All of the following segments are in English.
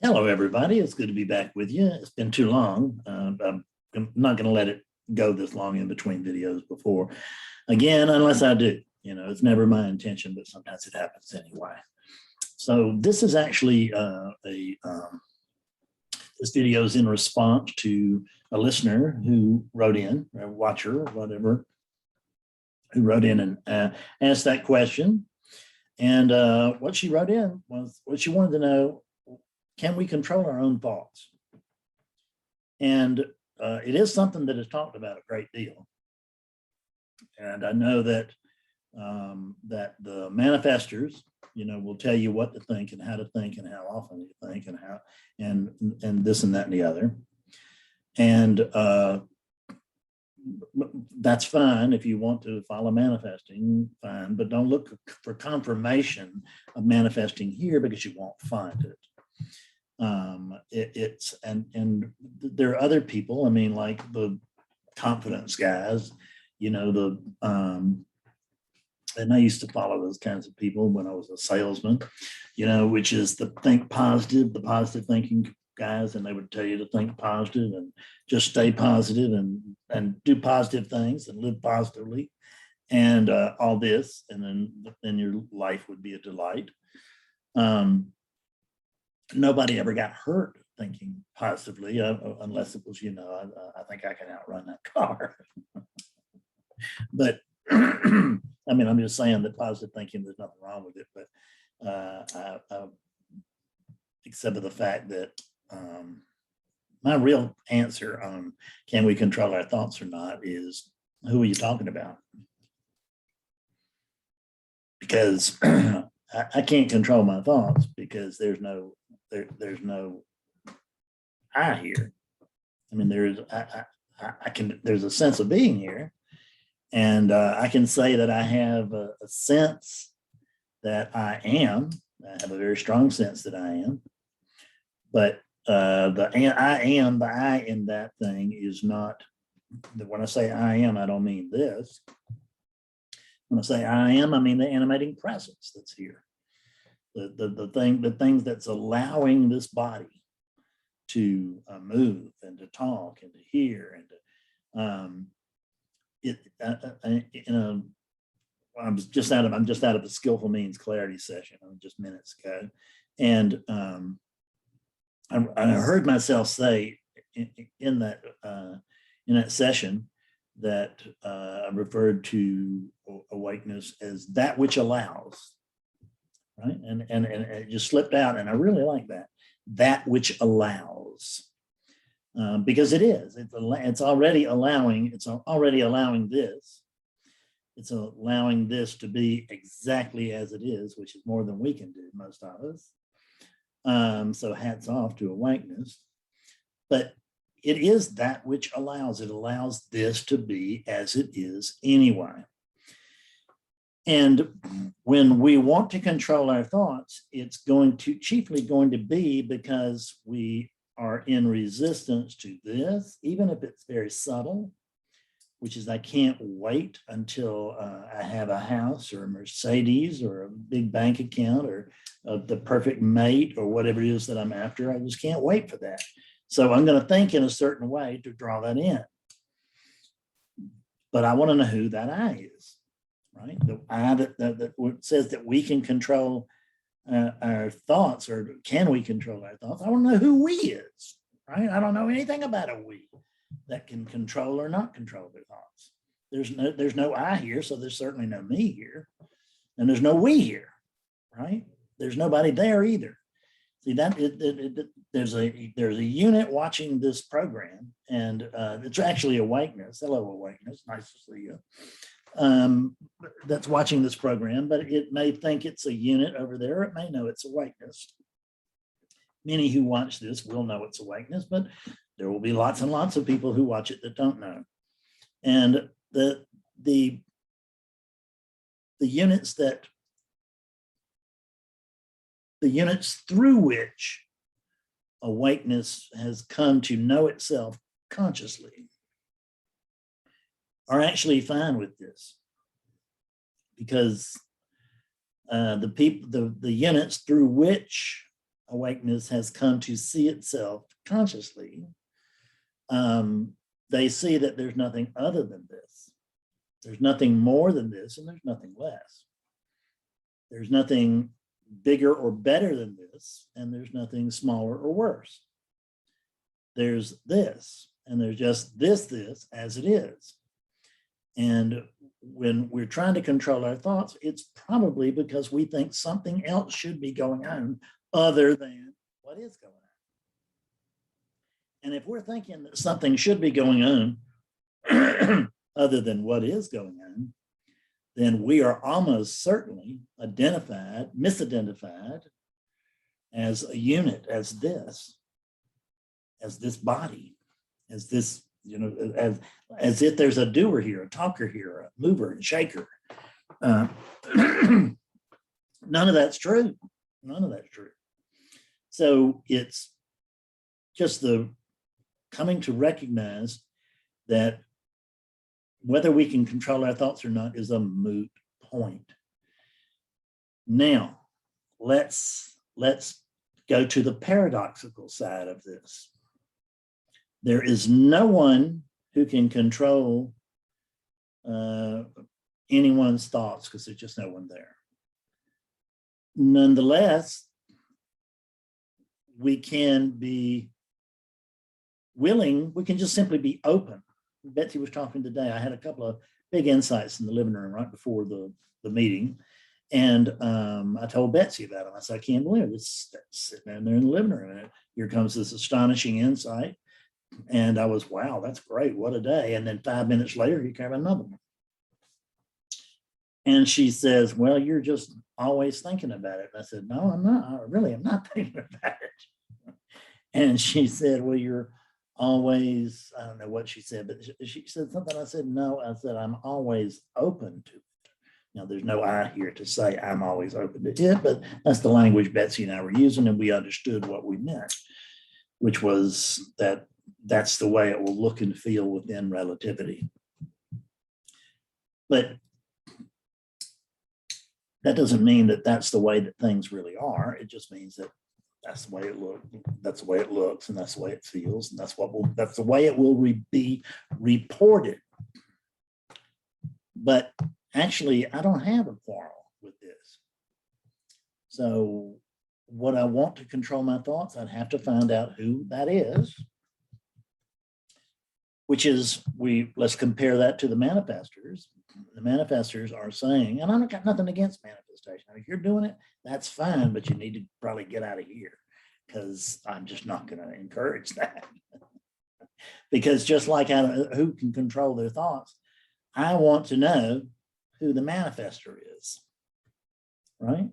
Hello, everybody. It's good to be back with you. It's been too long. I'm not going to let it go this long in between videos before. Again, unless I do. You know, it's never my intention, but sometimes it happens anyway. So this is actually this video is in response to a listener who wrote in, a watcher, whatever, who wrote in and asked that question. And what she wrote in was what she wanted to know: can we control our own thoughts? And it is something that is talked about a great deal. And I know that that the manifestors, you know, will tell you what to think and how how often you think and how and this and that and the other. And that's fine if you want to follow manifesting, fine, but don't look for confirmation of manifesting here because you won't find it. And there are other people, I mean, like the confidence guys, you know, and I used to follow those kinds of people when I was a salesman, you know, which is the positive thinking guys, and they would tell you to think positive and just stay positive and do positive things and live positively and all this, and then your life would be a delight. Nobody ever got hurt thinking positively, unless it was, you know, I think I can outrun that car. But I mean, I'm just saying that positive thinking, there's nothing wrong with it, but except for the fact that my real answer on can we control our thoughts or not is, who are you talking about? Because I can't control my thoughts because there's no I here. I mean, there's a sense of being here, and I can say that I have a sense that I am. I have a very strong sense that I am, but the I in that thing is not. When I say I am, I don't mean this. When I say I am, I mean the animating presence that's here. The things that's allowing this body to move and to talk and to hear and to I'm just out of the skillful means clarity session just minutes ago, and I heard myself say in that session that I referred to awakeness as that which allows. Right, and it just slipped out, and I really like that which allows, because it is. It's already allowing. It's already allowing this. It's allowing this to be exactly as it is, which is more than we can do, most of us. So hats off to awakeness, but it is that which allows. It allows this to be as it is anyway. And when we want to control our thoughts, it's chiefly going to be because we are in resistance to this, even if it's very subtle, which is I can't wait until I have a house or a Mercedes or a big bank account or the perfect mate or whatever it is that I'm after. I just can't wait for that. So I'm going to think in a certain way to draw that in. But I want to know who that I is. Right, the I that says that we can control our thoughts, or can we control our thoughts? I want to know who we is. Right, I don't know anything about a we that can control or not control their thoughts. There's no I here, so there's certainly no me here, and there's no we here. Right, there's nobody there either. See that there's a unit watching this program, and it's actually awakeness. Hello, awakeness. Nice to see you. That's watching this program, but it may think it's a unit over there. It may know it's awakeness. Many who watch this will know it's awakeness, but there will be lots and lots of people who watch it that don't know. And the units through which awakeness has come to know itself consciously are actually fine with this, because the units through which awakeness has come to see itself consciously, they see that there's nothing other than this. There's nothing more than this, and there's nothing less. There's nothing bigger or better than this, and there's nothing smaller or worse. There's this, and there's just this as it is. And when we're trying to control our thoughts, it's probably because we think something else should be going on other than what is going on. And if we're thinking that something should be going on other than what is going on, then we are almost certainly misidentified as a unit, as this body, as this, as if there's a doer here, a talker here, a mover and shaker. None of that's true. None of that's true. So it's just the coming to recognize that whether we can control our thoughts or not is a moot point. Now, let's go to the paradoxical side of this. There is no one who can control anyone's thoughts because there's just no one there. Nonetheless, we can be willing, we can just simply be open. Betsy was talking today. I had a couple of big insights in the living room right before the meeting. And I told Betsy about them. I said, I can't believe it's sitting down there in the living room. And here comes this astonishing insight. And I was, wow, that's great. What a day. And then 5 minutes later, here came another one. And she says, well, you're just always thinking about it. And I said, no, I'm not. I really am not thinking about it. And she said, well, you're always, I don't know what she said, but she said something. I said, no, I said, I'm always open to it. Now, there's no I here to say I'm always open to it, but that's the language Betsy and I were using, and we understood what we meant, which was that that's the way it will look and feel within relativity. But that doesn't mean that that's the way that things really are. It just means that that's the way it looks. That's the way it looks, and that's the way it feels, and that's the way it will be reported. But actually, I don't have a quarrel with this. So, what I want to control my thoughts, I'd have to find out who that is. Which is, let's compare that to the manifestors. The manifestors are saying, and I've got nothing against manifestation. I mean, if you're doing it, that's fine, but you need to probably get out of here because I'm just not going to encourage that. Because just like who can control their thoughts, I want to know who the manifestor is, right?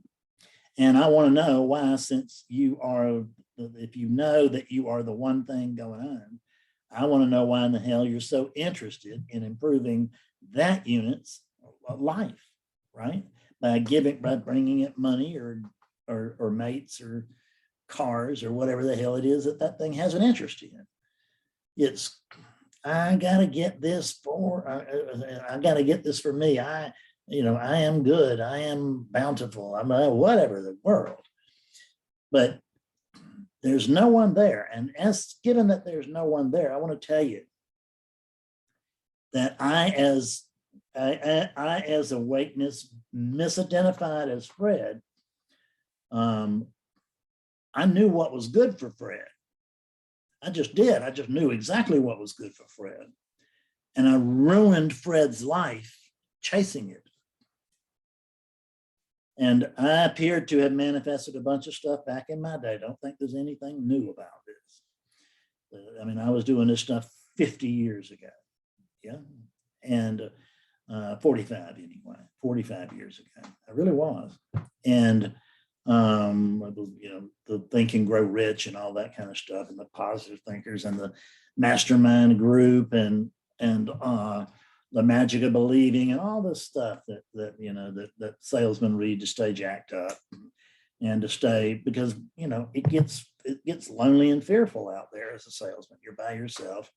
And I want to know why, since if you know that you are the one thing going on, I want to know why in the hell you're so interested in improving that unit's life, right? By bringing it money or mates or cars or whatever the hell it is that thing has an interest in. It's, I got to get this I got to get this for me. I am good. I am bountiful. I'm whatever the world. But there's no one there. And given that there's no one there, I want to tell you that I as awakeness, misidentified as Fred, I knew what was good for Fred. I just did. I just knew exactly what was good for Fred. And I ruined Fred's life chasing it. And I appeared to have manifested a bunch of stuff back in my day. Don't think there's anything new about this. I mean, I was doing this stuff 50 years ago. Yeah. And 45 anyway, 45 years ago. I really was. And the Think and Grow Rich and all that kind of stuff, and the positive thinkers and the mastermind group and the magic of believing and all this stuff that salesmen read to stay jacked up and to stay, because it gets lonely and fearful out there as a salesman. You're by yourself.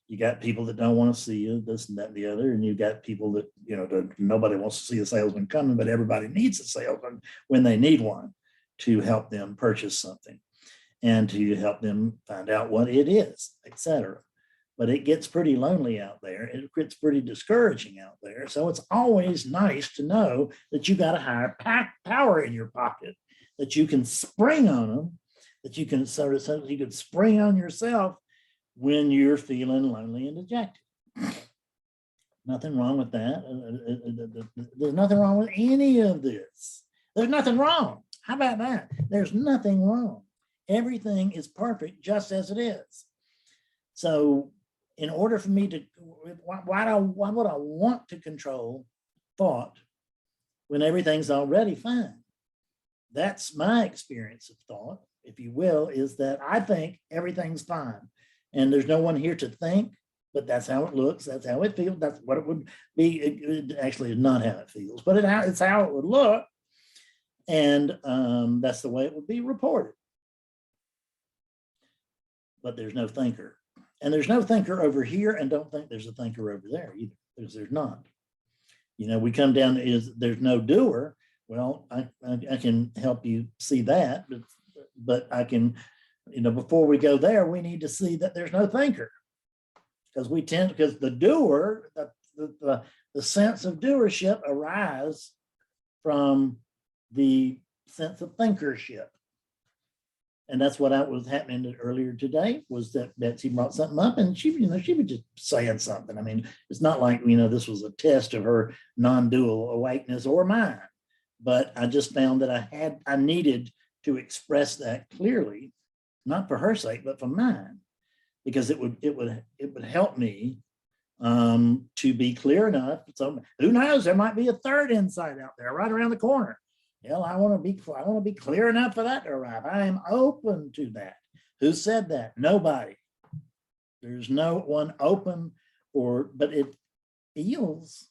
You got people that don't want to see you, this and that and the other, and you got people that nobody wants to see a salesman coming, but everybody needs a salesman when they need one to help them purchase something. and to help them find out what it is, etc. But it gets pretty lonely out there. It gets pretty discouraging out there. So it's always nice to know that you got a higher power in your pocket, that you can spring on them, that you can sort of you can spring on yourself when you're feeling lonely and dejected. Nothing wrong with that. There's nothing wrong with any of this. There's nothing wrong. How about that? There's nothing wrong. Everything is perfect just as it is. So in order for me to, why would I want to control thought when everything's already fine? That's my experience of thought, if you will, is that I think everything's fine. And there's no one here to think, but that's how it looks. That's how it feels. That's what it would be. It actually is not how it feels, but it's how it would look. And that's the way it would be reported. But there's no thinker. And there's no thinker over here, and don't think there's a thinker over there either, because there's not. You know, we come down to there's no doer. Well, I can help you see that, but I can, you know, before we go there, we need to see that there's no thinker, because the doer, the sense of doership arises from the sense of thinkership. And that's what was happening earlier today, was that Betsy brought something up, and she was just saying something. I mean, it's not like, this was a test of her non-dual awakeness or mine, but I just found that I needed to express that clearly, not for her sake, but for mine, because it would help me to be clear enough. So who knows, there might be a third insight out there right around the corner. Hell, I want to be clear enough for that to arrive. I am open to that. Who said that? Nobody. There's no one open but it feels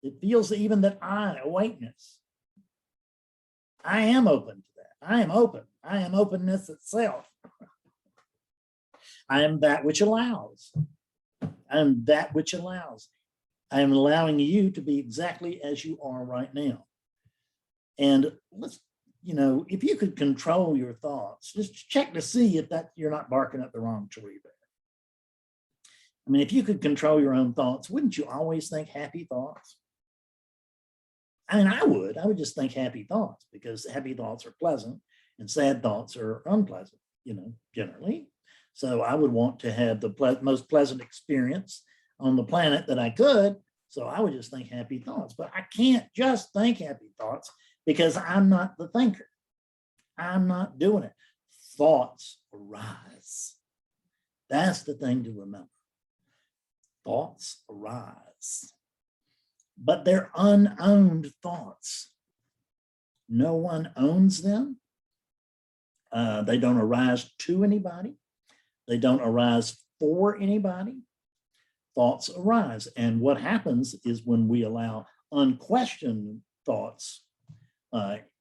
even that awakeness. I am open to that. I am open. I am openness itself. I am that which allows. I am that which allows. I am allowing you to be exactly as you are right now. And let's, if you could control your thoughts, just check to see if you're not barking up the wrong tree there. I mean, if you could control your own thoughts, wouldn't you always think happy thoughts? I mean, I would just think happy thoughts, because happy thoughts are pleasant and sad thoughts are unpleasant, generally. So I would want to have the most pleasant experience on the planet that I could. So I would just think happy thoughts, but I can't just think happy thoughts, because I'm not the thinker. I'm not doing it. Thoughts arise. That's the thing to remember. Thoughts arise. But they're unowned thoughts. No one owns them. They don't arise to anybody. They don't arise for anybody. Thoughts arise. And what happens is, when we allow unquestioned thoughts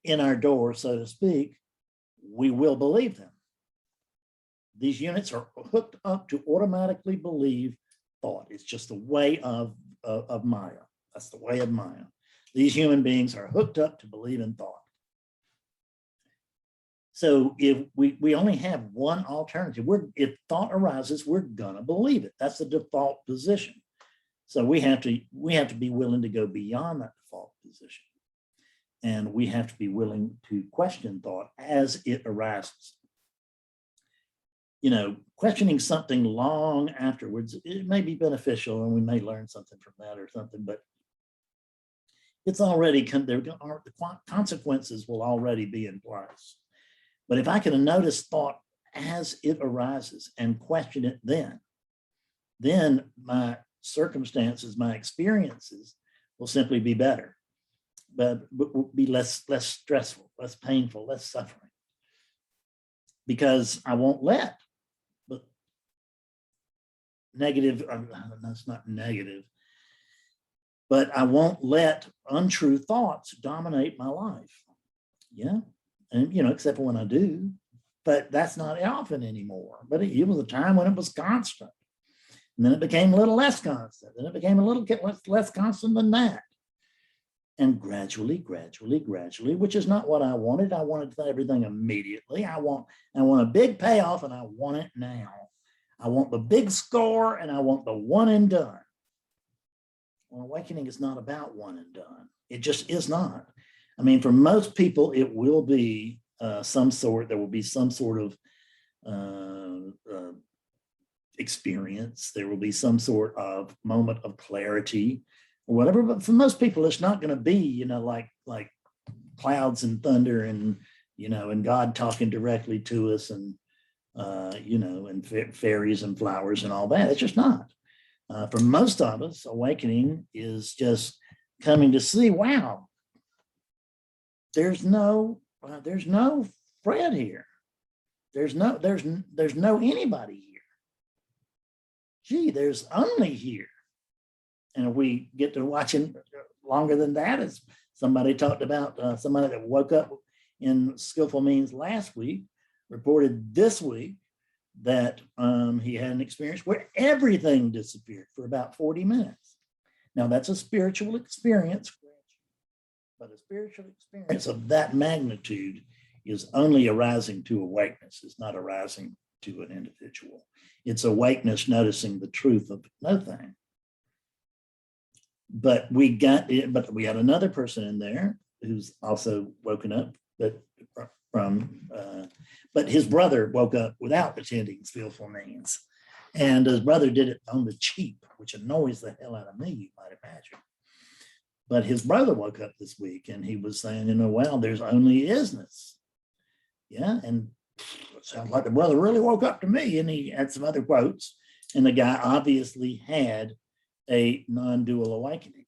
in our door, so to speak, we will believe them. These units are hooked up to automatically believe thought. It's just the way of Maya. That's the way of Maya. These human beings are hooked up to believe in thought. So if we only have one alternative, if thought arises, we're gonna believe it. That's the default position. So we have to be willing to go beyond that default position. And we have to be willing to question thought as it arises. Questioning something long afterwards, it may be beneficial, and we may learn something from that or something, but it's already, the consequences will already be in place. But if I can notice thought as it arises and question it then my circumstances, my experiences will simply be better, but will be less stressful, less painful, less suffering, because I won't let negative, that's not negative, but I won't let untrue thoughts dominate my life. Yeah. And, except for when I do, but that's not often anymore. But it was a time when it was constant. And then it became a little less constant. Then it became a little less constant than that. And gradually, which is not what I wanted. I wanted everything immediately. I want a big payoff, and I want it now. I want the big score, and I want the one and done. Well, awakening is not about one and done. It just is not. I mean, for most people, it will be there will be some sort of experience. There will be some sort of moment of clarity or whatever. But for most people, it's not going to be, like clouds and thunder and, and God talking directly to us and, and fairies and flowers and all that. It's just not. For most of us, awakening is just coming to see, wow, there's no Fred here. There's no anybody here. Gee, there's only here. And if we get to watching longer than that, as somebody talked about, somebody that woke up in Skillful Means last week, reported this week that he had an experience where everything disappeared for about 40 minutes. Now that's a spiritual experience, but a spiritual experience of that magnitude is only arising to awakeness. It's not arising to an individual. It's awakeness noticing the truth of no thing. But we had another person in there who's also woken up, but his brother woke up without attending Skillful Means. And his brother did it on the cheap, which annoys the hell out of me, you might imagine. But his brother woke up this week and he was saying, well, there's only isness. Yeah, and it sounds like the brother really woke up to me. And he had some other quotes. And the guy obviously had a non-dual awakening.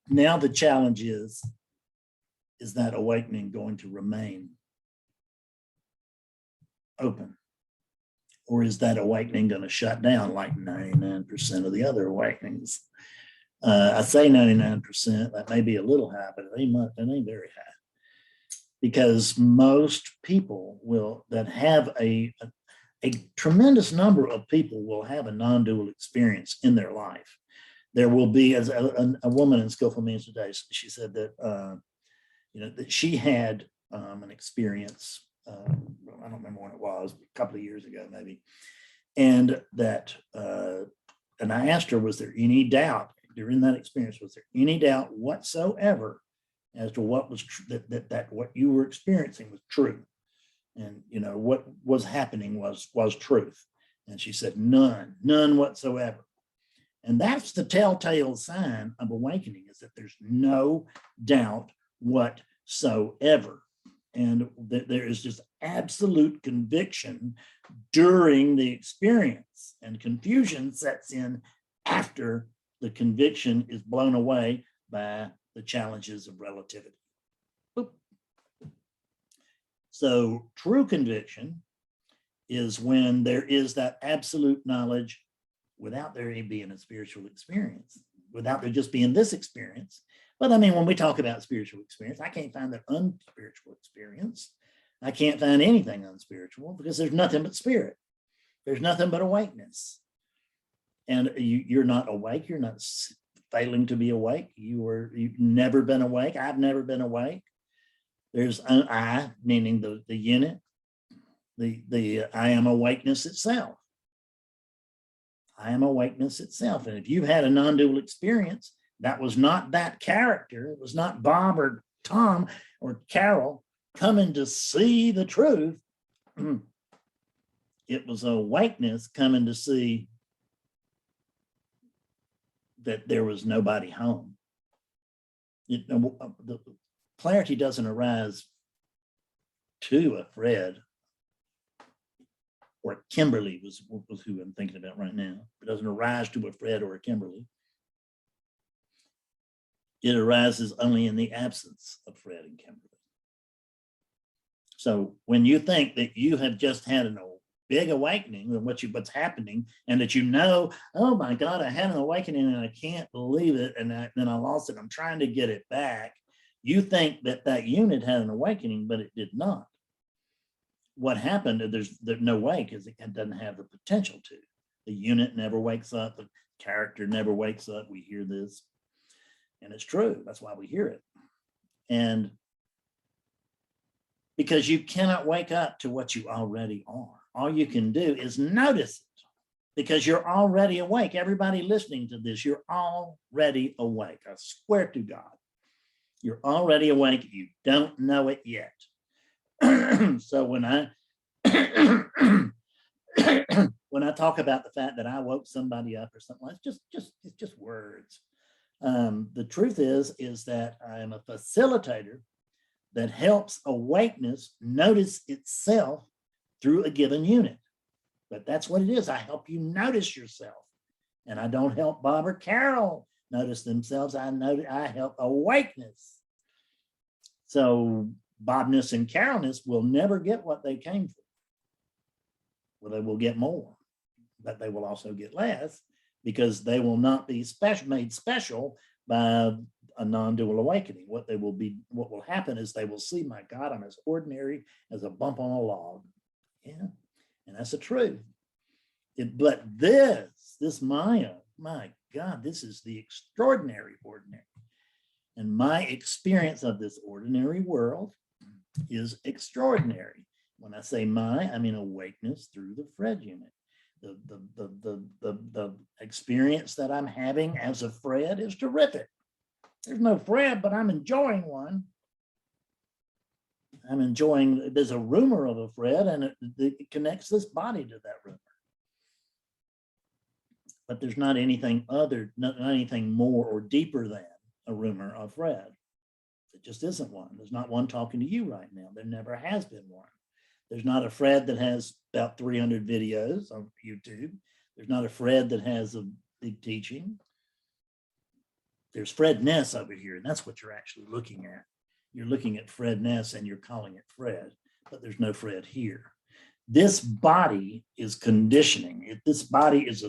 Now the challenge is that awakening going to remain open? Or is that awakening going to shut down like 99% of the other awakenings? I say 99%, that may be a little high, but it ain't very high. Because most people that have a tremendous number of people will have a non-dual experience in their life. There will be, as a woman in Skillful Means today, she said that, that she had an experience, I don't remember when it was, a couple of years ago maybe, and that, and I asked her, was there any doubt during that experience, was there any doubt whatsoever as to what was that what you were experiencing was true, and what was happening was truth? And she said none whatsoever. And that's the telltale sign of awakening, is that there's no doubt whatsoever, and that there is just absolute conviction during the experience, and confusion sets in after the conviction is blown away by the challenges of relativity. Boop. So true conviction is when there is that absolute knowledge without there being a spiritual experience, without there just being this experience. But I mean, when we talk about spiritual experience, I can't find that unspiritual experience. I can't find anything unspiritual, because there's nothing but spirit. There's nothing but awakeness. And you're not awake. You're not failing to be awake. You've never been awake. I've never been awake. There's an I, meaning the unit, the I am awakeness itself. I am awakeness itself. And if you've had a non-dual experience, that was not that character. It was not Bob or Tom or Carol coming to see the truth. It was awakeness coming to see that there was nobody home. The clarity doesn't arise to a Fred, or Kimberly was who I'm thinking about right now. It doesn't arise to a Fred or a Kimberly. It arises only in the absence of Fred and Kimberly. So when you think that you have just had a big awakening of what's happening, and that oh my God, I had an awakening and I can't believe it, and then I lost it, I'm trying to get it back. You think that unit had an awakening, but it did not. What happened, there's no way, because it doesn't have the potential to. The unit never wakes up, the character never wakes up. We hear this. And it's true. That's why we hear it. And because you cannot wake up to what you already are. All you can do is notice it because you're already awake. Everybody listening to this, you're already awake. I swear to God, you're already awake. You don't know it yet. So when I when I talk about the fact that I woke somebody up or something, it's just words. The truth is that I am a facilitator that helps awakeness notice itself through a given unit. But that's what it is. I help you notice yourself. And I don't help Bob or Carol notice themselves. I help awakeness. So Bobness and Carolness will never get what they came for. Well, they will get more, but they will also get less because they will not be made special by a non-dual awakening. What will happen is they will see, my God, I'm as ordinary as a bump on a log. Yeah, and that's the truth. But this Maya, my God, this is the extraordinary ordinary. And my experience of this ordinary world is extraordinary. When I say I mean awakeness through the Fred unit. The experience that I'm having as a Fred is terrific. There's no Fred, but I'm enjoying one. There's a rumor of a Fred, and it connects this body to that rumor. But there's not anything more or deeper than a rumor of Fred. It just isn't one. There's not one talking to you right now. There never has been one. There's not a Fred that has about 300 videos on YouTube. There's not a Fred that has a big teaching. There's Fred Ness over here, and that's what you're actually looking at. You're looking at Fred Ness and you're calling it Fred, but there's no Fred here. This body is conditioning. This body is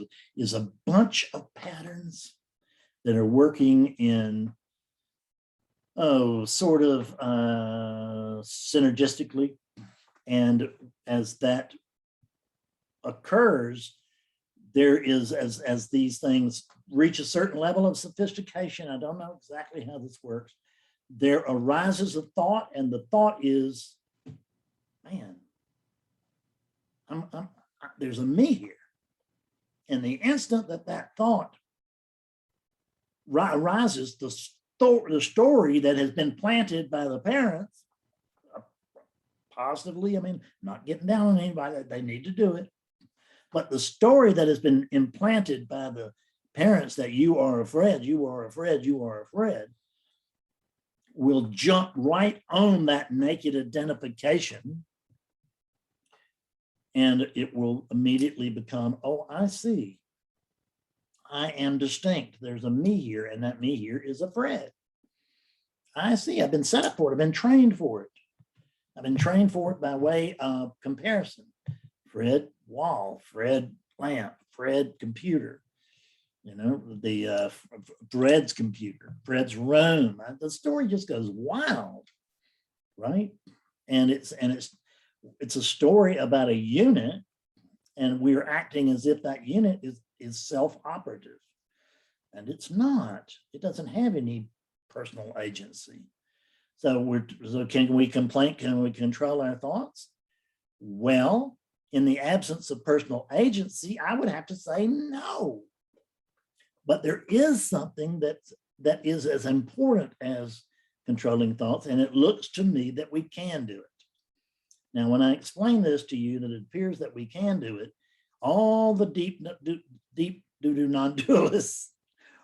a bunch of patterns that are working in, sort of synergistically. And as that occurs, there is, as these things reach a certain level of sophistication, I don't know exactly how this works, there arises a thought, and the thought is, man, there's a me here. And the instant that thought arises, the story that has been planted by the parents, positively, I mean, not getting down on anybody, they need to do it. But the story that has been implanted by the parents that you are a Fred, you are a Fred, you are a Fred, will jump right on that naked identification, and it will immediately become, oh, I see. I am distinct. There's a me here, and that me here is a Fred. I see. I've been set up for it. I've been trained for it. I've been trained for it by way of comparison. Fred wall, Fred lamp, Fred computer, the Fred's computer, Fred's room. The story just goes wild, right? And it's a story about a unit, and we're acting as if that unit is self-operative, and it's not. It doesn't have any personal agency. So can we complain? Can we control our thoughts? Well, in the absence of personal agency, I would have to say no. But there is something that is as important as controlling thoughts, and it looks to me that we can do it. Now, when I explain this to you, that it appears that we can do it, all the deep doo-doo non-dualists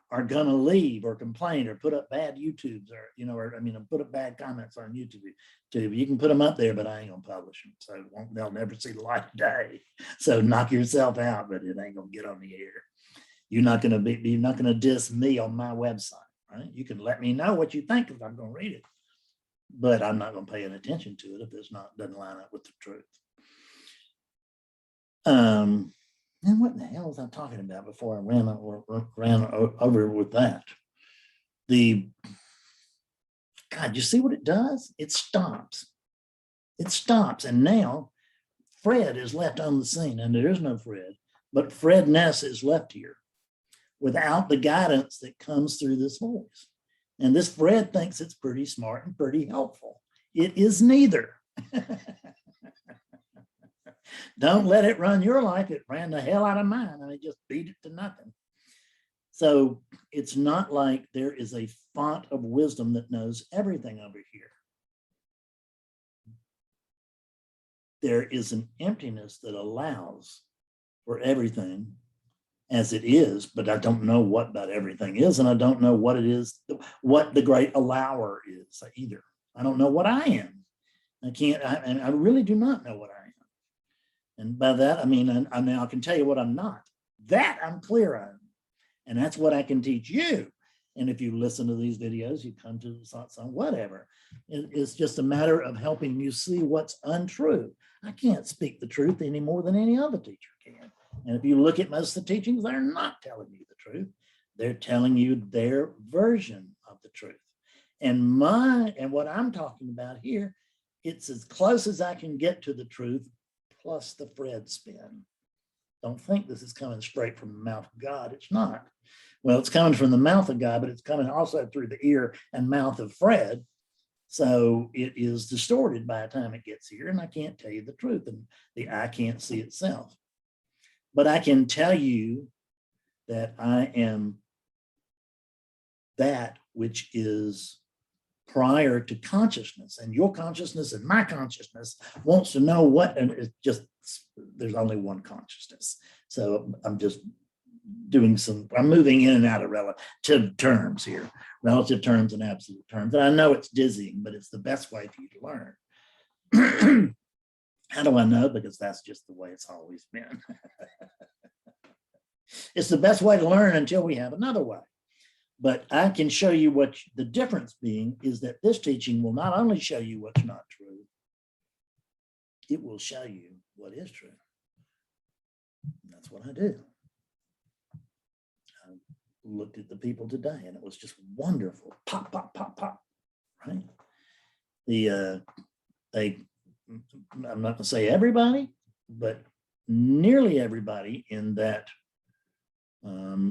are going to leave or complain or put up bad YouTubes or put up bad comments on YouTube. You can put them up there, but I ain't going to publish them. So they'll never see the light of day. So knock yourself out, but it ain't going to get on the air. You're not going to diss me on my website, right? You can let me know what you think if I'm going to read it, but I'm not going to pay any attention to it if it's doesn't line up with the truth. And what the hell was I talking about before I ran over with that? God, you see what it does? It stops. It stops. And now Fred is left on the scene, and there is no Fred, but Fred Ness is left here without the guidance that comes through this voice. And this Fred thinks it's pretty smart and pretty helpful. It is neither. Don't let it run your life. It ran the hell out of mine, and it just beat it to nothing. So it's not like there is a font of wisdom that knows everything over here. There is an emptiness that allows for everything as it is, but I don't know what that everything is, and I don't know what it is, what the great allower is either. I don't know what I am. And I really do not know what I am. And by that, I mean, I now can tell you what I'm not. That I'm clear on. And that's what I can teach you. And if you listen to these videos, you come to thoughts on whatever. It's just a matter of helping you see what's untrue. I can't speak the truth any more than any other teacher can. And if you look at most of the teachings, they're not telling you the truth. They're telling you their version of the truth. And what I'm talking about here, it's as close as I can get to the truth, plus the Fred spin. Don't think this is coming straight from the mouth of God. It's not. Well, it's coming from the mouth of God, but it's coming also through the ear and mouth of Fred. So it is distorted by the time it gets here, and I can't tell you the truth, and the eye can't see itself. But I can tell you that I am that which is prior to consciousness, and your consciousness and my consciousness wants to know what, and it's just, there's only one consciousness. So I'm just I'm moving in and out of relative terms here, relative terms and absolute terms. And I know it's dizzying, but it's the best way for you to learn. How do I know? Because that's just the way it's always been. It's the best way to learn until we have another way. But I can show you what the difference being is that this teaching will not only show you what's not true, it will show you what is true. And that's what I do. I looked at the people today and it was just wonderful. Pop, pop, pop, pop, right? I'm not going to say everybody, but nearly everybody in that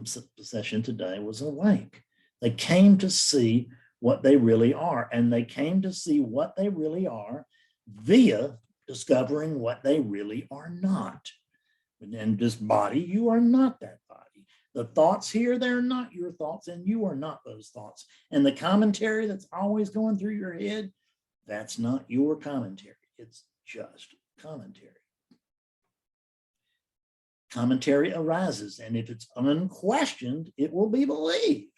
session today was awake. They came to see what they really are, and they came to see what they really are via discovering what they really are not. And this body, you are not that body. The thoughts here, they're not your thoughts, and you are not those thoughts. And the commentary that's always going through your head, that's not your commentary. It's just commentary. Commentary arises, and if it's unquestioned, it will be believed,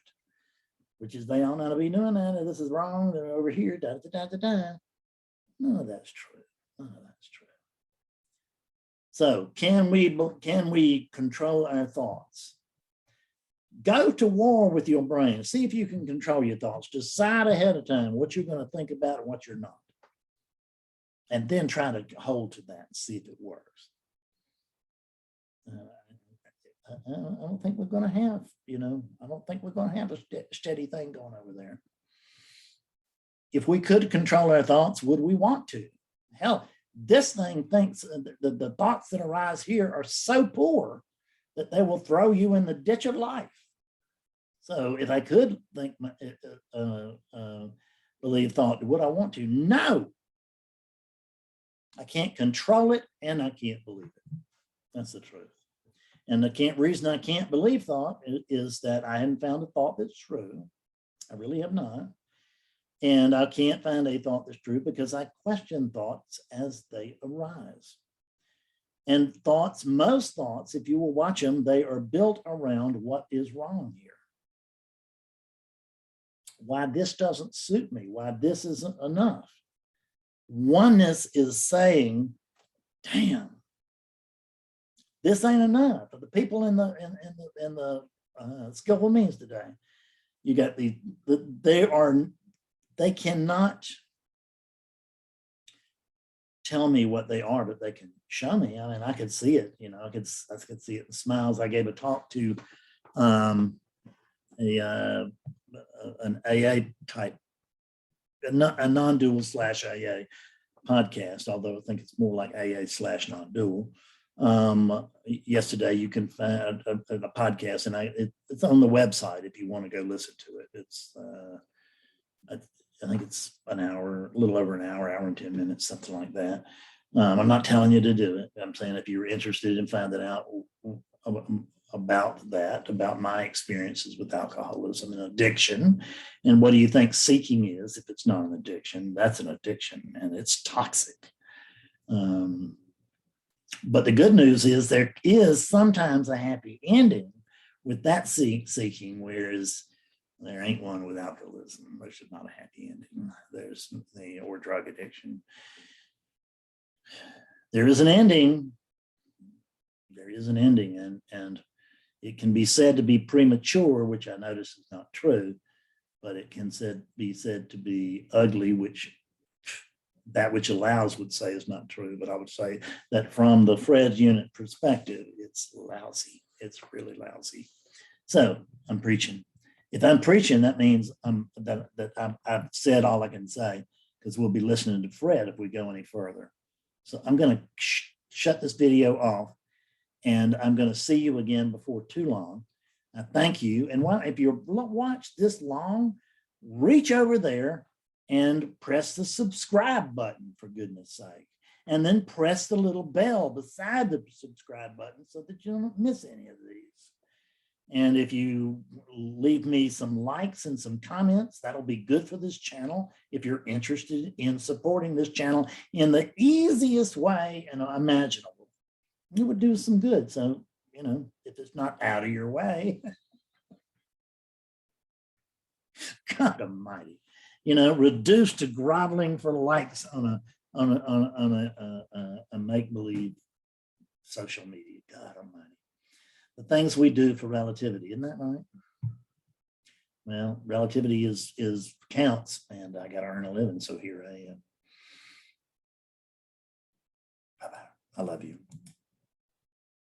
which is they all know to be doing that. And this is wrong. They're over here. Da, da, da, da, da. None of that's true. None of that's true. So can we control our thoughts? Go to war with your brain. See if you can control your thoughts. Decide ahead of time what you're going to think about and what you're not. And then try to hold to that and see if it works. I don't think we're going to have, I don't think we're going to have a steady thing going over there. If we could control our thoughts, would we want to? Hell, this thing thinks the thoughts that arise here are so poor that they will throw you in the ditch of life. So if I could think, believe thought, would I want to? No. I can't control it and I can't believe it. That's the truth. And the reason I can't believe thought is that I haven't found a thought that's true. I really have not. And I can't find a thought that's true because I question thoughts as they arise. And thoughts, most thoughts, if you will watch them, they are built around what is wrong here. Why this doesn't suit me, why this isn't enough. Oneness is saying, damn, this ain't enough. The people in the skillful means today, you got they cannot tell me what they are, but they can show me. I mean, I could see it. I could see it in smiles. I gave a talk to an AA type, a non-dual / AA podcast, although I think it's more like AA / non-dual. Yesterday, you can find a podcast, and it's on the website if you want to go listen to it. It's I think it's an hour, a little over an hour, hour and 10 minutes, something like that. I'm not telling you to do it. I'm saying if you're interested in finding out about that, about my experiences with alcoholism and addiction, and what do you think seeking is if it's not an addiction? That's an addiction and it's toxic. But the good news is there is sometimes a happy ending with that seeking, whereas there ain't one with alcoholism. There's not a happy ending. There's or drug addiction. There is an ending. There is an ending, and it can be said to be premature, which I notice is not true, but it can be said to be ugly, which that which allows would say is not true. But I would say that from the Fred unit perspective, it's lousy. It's really lousy. So I'm preaching. If I'm preaching, that means I've said all I can say, because we'll be listening to Fred if we go any further. So I'm going to shut this video off, and I'm going to see you again before too long. I thank you. And if you watch this long, reach over there and press the subscribe button, for goodness sake. And then press the little bell beside the subscribe button so that you don't miss any of these. And if you leave me some likes and some comments, that'll be good for this channel. If you're interested in supporting this channel in the easiest way imaginable, it would do some good. So, if it's not out of your way, God almighty, reduce to groveling for likes on a make-believe social media. God almighty. The things we do for relativity, isn't that right? Well, relativity is counts, and I got to earn a living, so here I am. Bye-bye. I love you.